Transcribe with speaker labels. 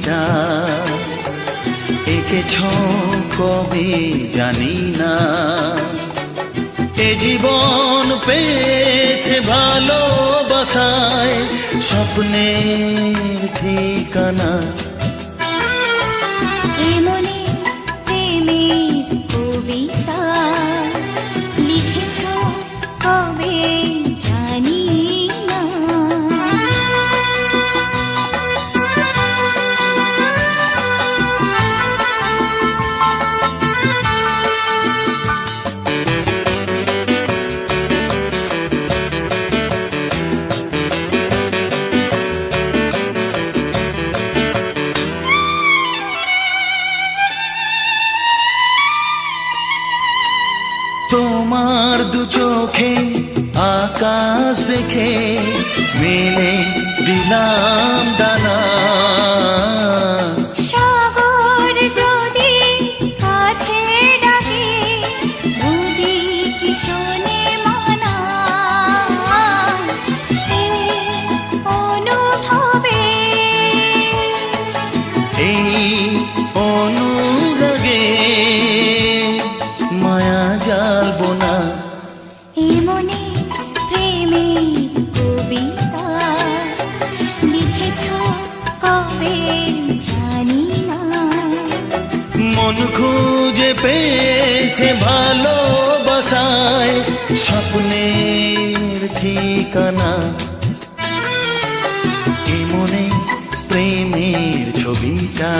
Speaker 1: ছবিটা এঁকেছ কবে জানি না। এ জীবন পেয়েছে ভালোবাসায় স্বপ্নের ঠিকানা।
Speaker 2: এমনি প্রেমের কবিতা লিখেছ কবে জানি না।
Speaker 1: তোমার দু চোখে আকাশ দেখে মেলে দিলাম দানা।
Speaker 2: সাগর যদি কাছে ডাকে নদী কি শোনে মানা। এই অনুভবে
Speaker 1: এই অনুরাগে মায়া জ্বালবো না।
Speaker 2: এমনি প্রেমের কবিতা লিখেছ কবে জানি না।
Speaker 1: মন খুঁজে পেয়েছে ভালোবাসায় স্বপ্নের ঠিকানা। এ মনে প্রেমের ছবিটা